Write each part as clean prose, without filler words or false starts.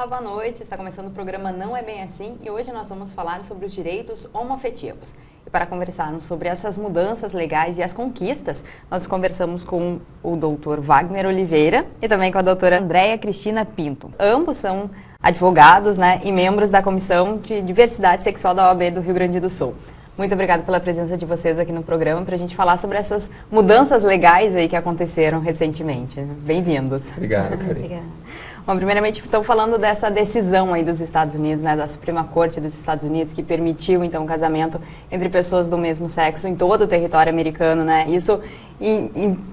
Olá, boa noite. Está começando o programa Não É Bem Assim e hoje nós vamos falar sobre os direitos homoafetivos. E para conversarmos sobre essas mudanças legais e as conquistas, nós conversamos com o Dr. Wagner Oliveira e também com a doutora Andréia Cristina Pinto. Ambos são advogados, e membros da Comissão de Diversidade Sexual da OAB do Rio Grande do Sul. Muito obrigada pela presença de vocês aqui no programa para a gente falar sobre essas mudanças legais aí que aconteceram recentemente. Bem-vindos. Obrigado, Karine. Obrigada. Bom, primeiramente, estou falando dessa decisão aí dos Estados Unidos, da Suprema Corte dos Estados Unidos, que permitiu, então, o casamento entre pessoas do mesmo sexo em todo o território americano, Isso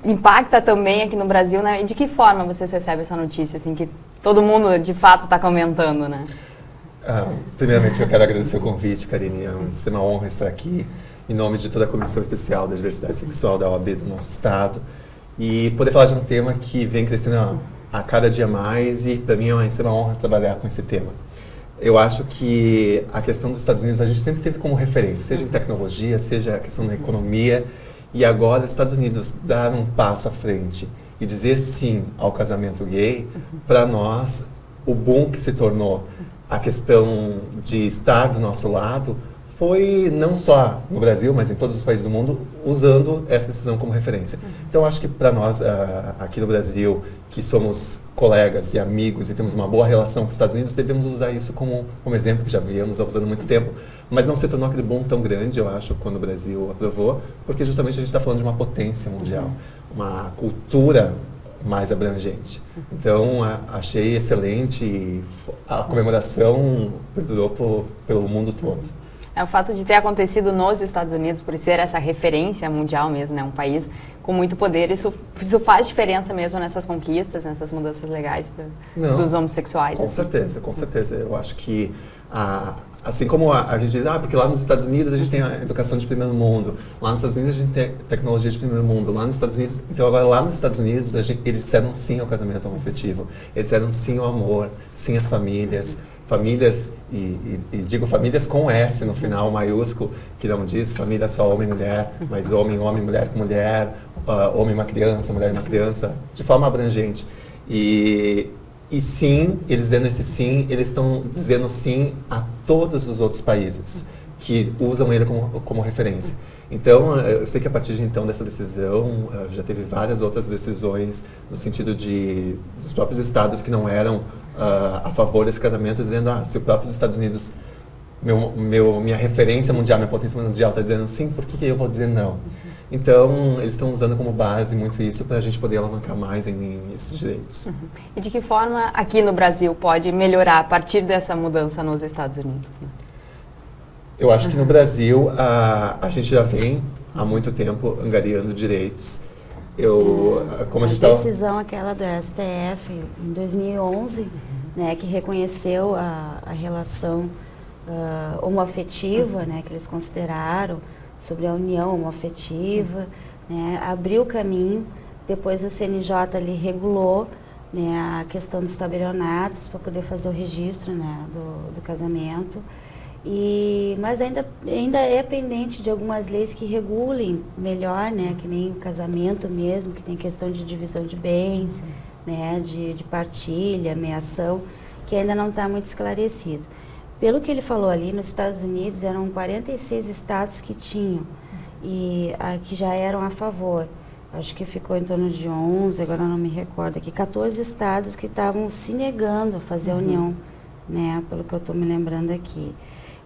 impacta também aqui no Brasil, E de que forma vocês recebem essa notícia, assim, que todo mundo, de fato, está comentando, Primeiramente, eu quero agradecer o convite, Karine. É uma honra estar aqui em nome de toda a Comissão Especial da Diversidade Sexual da OAB do nosso estado e poder falar de um tema que vem crescendo a cada dia mais e, para mim, é uma honra trabalhar com esse tema. Eu acho que a questão dos Estados Unidos a gente sempre teve como referência, seja em tecnologia, seja a questão da economia, e agora os Estados Unidos dar um passo à frente e dizer sim ao casamento gay, para nós, o boom que se tornou a questão de estar do nosso lado foi não só no Brasil, mas em todos os países do mundo, usando essa decisão como referência. Então, acho que para nós, aqui no Brasil, que somos colegas e amigos e temos uma boa relação com os Estados Unidos, devemos usar isso como exemplo, que já viemos usando há muito tempo, mas não se tornou aquele boom tão grande, eu acho, quando o Brasil aprovou, porque justamente a gente está falando de uma potência mundial, uma cultura mais abrangente. Então, achei excelente e a comemoração perdurou pelo mundo todo. O fato de ter acontecido nos Estados Unidos, por ser essa referência mundial mesmo, um país com muito poder, isso faz diferença mesmo nessas conquistas, nessas mudanças legais dos homossexuais? Com certeza, com certeza. Eu acho que, assim como a gente diz, porque lá nos Estados Unidos a gente tem a educação de primeiro mundo, lá nos Estados Unidos a gente tem tecnologia de primeiro mundo, lá nos Estados Unidos, então agora lá nos Estados Unidos eles disseram sim ao casamento homoafetivo, eles disseram sim ao amor, sim às famílias, e digo famílias com S no final, maiúsculo, que não diz família só homem e mulher, mas homem, mulher com mulher, homem e uma criança, mulher e uma criança, de forma abrangente. E sim, eles dizendo esse sim, eles estão dizendo sim a todos os outros países que usam ele como referência. Então, eu sei que a partir de então dessa decisão, já teve várias outras decisões no sentido dos próprios estados que não eram a favor desse casamento, dizendo, se os próprios Estados Unidos, minha referência mundial, minha potência mundial está dizendo sim, por que eu vou dizer não? Então, eles estão usando como base muito isso para a gente poder alavancar mais esses direitos. E de que forma aqui no Brasil pode melhorar a partir dessa mudança nos Estados Unidos? Eu acho que no Brasil a gente já vem há muito tempo angariando direitos. Como a decisão aquela do STF em 2011, que reconheceu a relação homoafetiva, que eles consideraram sobre a união homoafetiva, abriu o caminho. Depois o CNJ ali regulou a questão dos tabelionatos para poder fazer o registro do casamento. Mas ainda é pendente de algumas leis que regulem melhor, que nem o casamento mesmo, que tem questão de divisão de bens, de partilha, meação, que ainda não está muito esclarecido. Pelo que ele falou ali, nos Estados Unidos eram 46 estados que tinham e que já eram a favor. Acho que ficou em torno de 11, agora não me recordo aqui, 14 estados que estavam se negando a fazer a união, pelo que eu estou me lembrando aqui.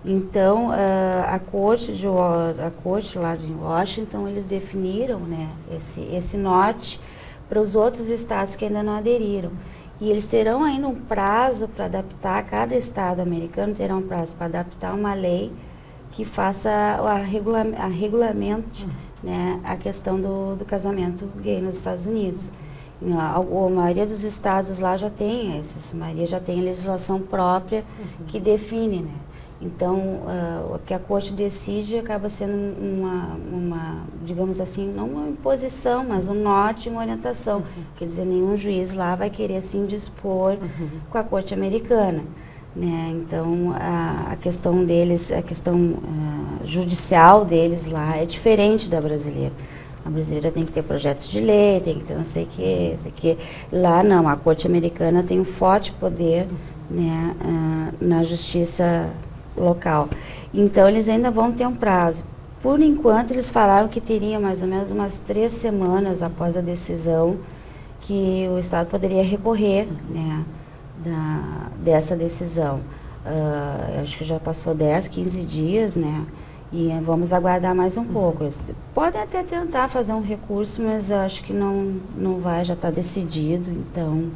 Então, a corte lá de Washington, eles definiram esse norte para os outros estados que ainda não aderiram. E eles terão ainda um prazo para adaptar, cada estado americano terá um prazo para adaptar uma lei que faça regulamente a questão do casamento gay nos Estados Unidos. A maioria dos estados lá já tem legislação própria que define, Então, o que a corte decide acaba sendo uma, digamos assim, não uma imposição, mas um norte e uma orientação. Quer dizer, nenhum juiz lá vai querer se indispor com a corte americana. Então, a questão deles, a questão judicial deles lá é diferente da brasileira. A brasileira tem que ter projetos de lei, tem que ter não sei o que. Lá não, a corte americana tem um forte poder né, na justiça local. Então, eles ainda vão ter um prazo. Por enquanto, eles falaram que teria mais ou menos umas 3 semanas após a decisão que o Estado poderia recorrer, né, dessa decisão. Acho que já passou 10, 15 dias, né? E vamos aguardar mais um pouco. Eles podem até tentar fazer um recurso, mas eu acho que não vai, já está decidido. Então,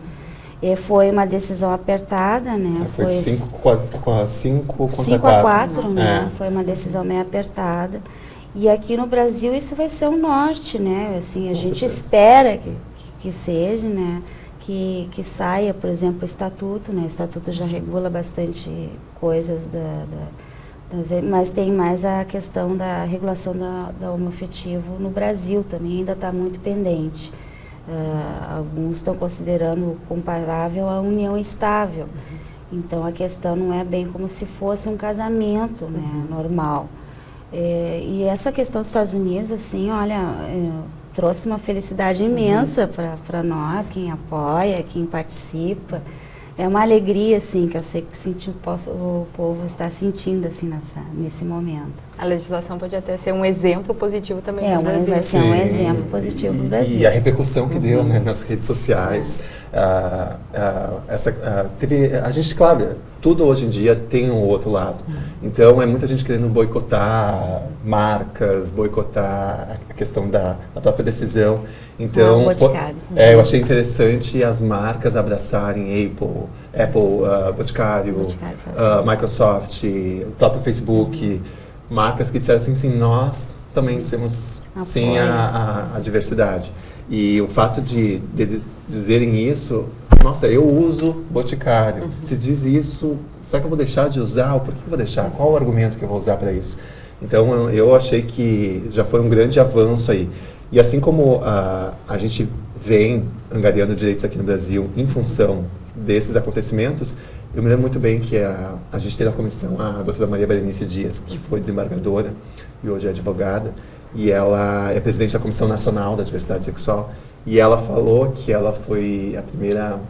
foi uma decisão apertada, né? Foi 5 contra 4, né? Foi uma decisão meio apertada. E aqui no Brasil isso vai ser um norte, né? Assim, a gente espera que seja, né? Que saia, por exemplo, o estatuto, né? O estatuto já regula bastante coisas mas tem mais a questão da regulação da homoafetivo no Brasil também, ainda está muito pendente. Alguns estão considerando comparável à união estável. Então a questão não é bem como se fosse um casamento, né, normal. E essa questão dos Estados Unidos, assim, olha, trouxe uma felicidade imensa para nós, quem apoia, quem participa. É uma alegria, assim, que eu sei que o povo está sentindo, assim, nesse momento. A legislação pode até ser um exemplo positivo também no Brasil. Vai ser um exemplo positivo no Brasil. E a repercussão que deu, né, nas redes sociais. A gente, claro, tudo hoje em dia tem um outro lado. Então, é muita gente querendo boicotar marcas, boicotar a questão da própria decisão. Então, eu achei interessante as marcas abraçarem Apple, Boticário, Microsoft, o próprio Facebook, marcas que disseram assim, sim, nós também dizemos sim à diversidade. E o fato de eles dizerem isso, nossa, eu uso Boticário. Se diz isso, será que eu vou deixar de usar? Ou por que eu vou deixar? Qual o argumento que eu vou usar para isso? Então, eu achei que já foi um grande avanço aí. E assim como a gente vem angariando direitos aqui no Brasil em função desses acontecimentos, eu me lembro muito bem que a gente teve na comissão a doutora Maria Berenice Dias, que foi desembargadora e hoje é advogada, e ela é presidente da Comissão Nacional da Diversidade Sexual, e ela falou que ela foi a primeira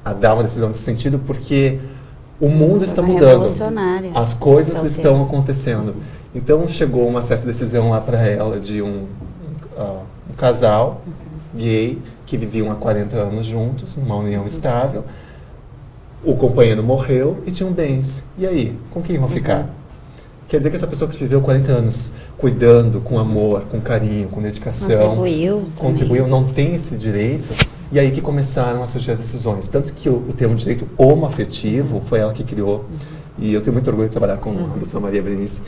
a dar uma decisão nesse sentido, porque o mundo está mudando, as coisas estão acontecendo. Então chegou uma certa decisão lá para ela de um casal gay que viviam há 40 anos juntos, numa união estável. O companheiro morreu e tinham bens. E aí, com quem vão ficar? Quer dizer que essa pessoa que viveu 40 anos cuidando, com amor, com carinho, com dedicação, contribuiu, não tem esse direito. E aí que começaram a surgir as decisões. Tanto que o termo direito homoafetivo foi ela que criou. E eu tenho muito orgulho de trabalhar com a doutora Maria Berenice.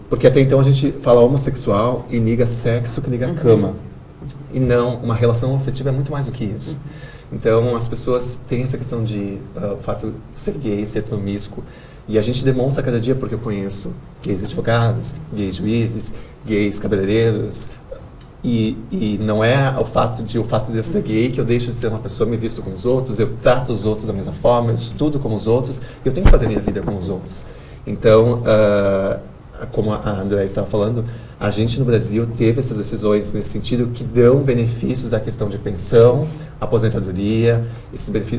Porque até então a gente fala homossexual e liga sexo que liga cama. E não, uma relação afetiva é muito mais do que isso. Então as pessoas têm essa questão de o fato de ser gay, ser promíscuo. E a gente demonstra cada dia, porque eu conheço gays advogados, gays juízes, gays cabeleireiros. E não é o fato de eu ser gay que eu deixo de ser uma pessoa, me visto como os outros, eu trato os outros da mesma forma, eu estudo como os outros, eu tenho que fazer minha vida como os outros. Então, como a Andréa estava falando, a gente no Brasil teve essas decisões nesse sentido que dão benefícios à questão de pensão, aposentadoria,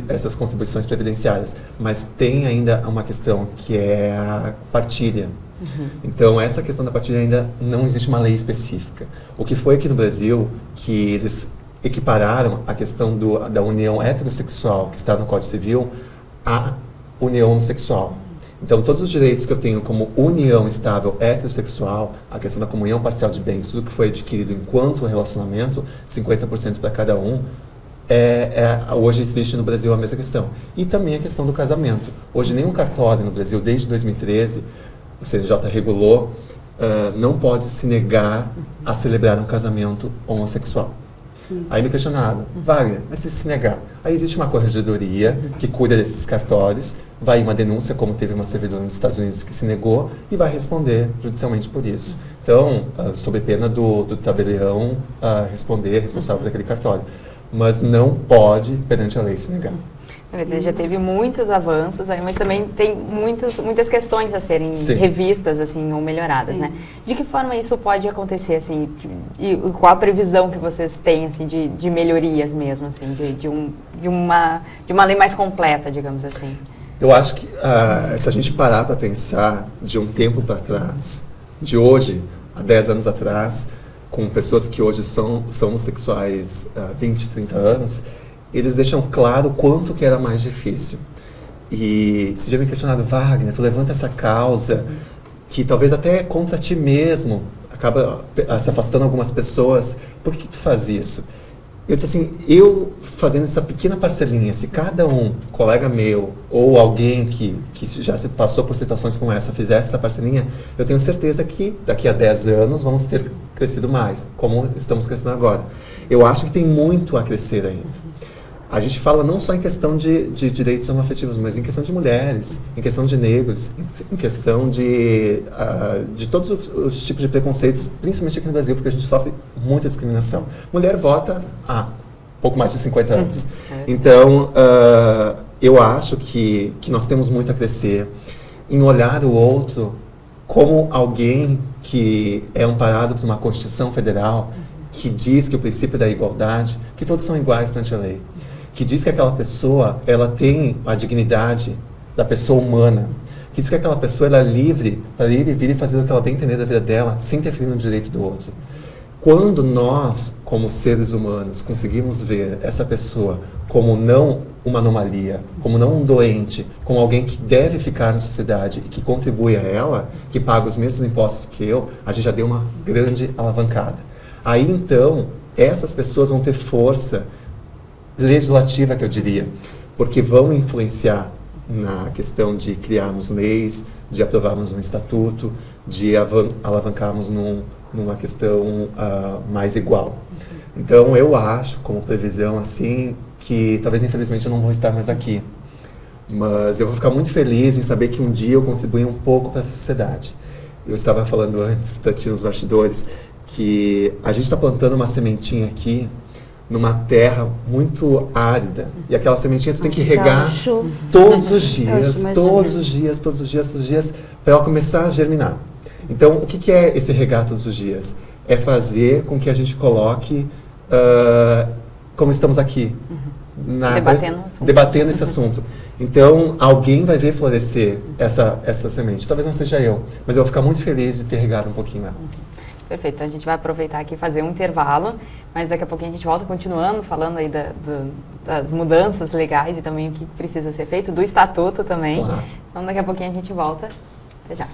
essas contribuições previdenciárias. Mas tem ainda uma questão que é a partilha. Então, essa questão da partilha ainda não existe uma lei específica. O que foi aqui no Brasil que eles equipararam a questão da união heterossexual, que está no Código Civil, à união homossexual. Então, todos os direitos que eu tenho como união estável heterossexual, a questão da comunhão parcial de bens, tudo que foi adquirido enquanto relacionamento, 50% para cada um, hoje existe no Brasil a mesma questão. E também a questão do casamento. Hoje, nenhum cartório no Brasil, desde 2013, o CNJ regulou, não pode se negar a celebrar um casamento homossexual. Sim. Aí me questionaram, Wagner, mas se negar? Aí existe uma corregedoria que cuida desses cartórios, vai uma denúncia, como teve uma servidora nos Estados Unidos que se negou, e vai responder judicialmente por isso. Então, sob pena do tabelião responder responsável daquele cartório. Mas não pode, perante a lei, se negar. Quer dizer, já teve muitos avanços aí, mas também tem muitas questões a serem revistas, assim, ou melhoradas, né? De que forma isso pode acontecer, assim, e qual a previsão que vocês têm, assim, de melhorias mesmo, assim, de uma lei mais completa, digamos assim? Eu acho que se a gente parar para pensar de um tempo para trás, de hoje, há 10 anos atrás, com pessoas que hoje são homossexuais há 20, 30 anos, eles deixam claro quanto que era mais difícil. E você já me questionado, Wagner, tu levanta essa causa que talvez até contra ti mesmo acaba se afastando algumas pessoas. Por que tu faz isso? Eu disse assim, eu fazendo essa pequena parcelinha, se cada colega meu ou alguém que já se passou por situações como essa, fizesse essa parcelinha, eu tenho certeza que daqui a 10 anos vamos ter crescido mais, como estamos crescendo agora. Eu acho que tem muito a crescer ainda. A gente fala não só em questão de direitos homoafetivos, mas em questão de mulheres, em questão de negros, em questão de todos os tipos de preconceitos, principalmente aqui no Brasil, porque a gente sofre muita discriminação. Mulher vota há pouco mais de 50 anos. Então, eu acho que nós temos muito a crescer em olhar o outro como alguém que é amparado por uma Constituição Federal que diz que o princípio da igualdade, que todos são iguais perante a lei, que diz que aquela pessoa, ela tem a dignidade da pessoa humana, que diz que aquela pessoa ela é livre para ir e vir e fazer o que ela bem entender da vida dela, sem interferir no direito do outro. Quando nós, como seres humanos, conseguimos ver essa pessoa como não uma anomalia, como não um doente, como alguém que deve ficar na sociedade e que contribui a ela, que paga os mesmos impostos que eu, a gente já deu uma grande alavancada. Aí, então, essas pessoas vão ter força legislativa, que eu diria, porque vão influenciar na questão de criarmos leis, de aprovarmos um estatuto, de alavancarmos numa questão mais igual. Então, eu acho, como previsão, assim, que talvez, infelizmente, eu não vou estar mais aqui. Mas eu vou ficar muito feliz em saber que um dia eu contribuí um pouco para essa sociedade. Eu estava falando antes, para ti nos bastidores, que a gente está plantando uma sementinha aqui, numa terra muito árida. E aquela sementinha tu tem que regar todos os dias, para ela começar a germinar. Então, o que é esse regar todos os dias? É fazer com que a gente coloque, como estamos aqui, debatendo esse assunto. Então, alguém vai ver florescer essa semente. Talvez não seja eu, mas eu vou ficar muito feliz de ter regado um pouquinho ela. Perfeito, então a gente vai aproveitar aqui e fazer um intervalo, mas daqui a pouquinho a gente volta continuando, falando aí das mudanças legais e também o que precisa ser feito, do estatuto também. Claro. Então daqui a pouquinho a gente volta. Até já.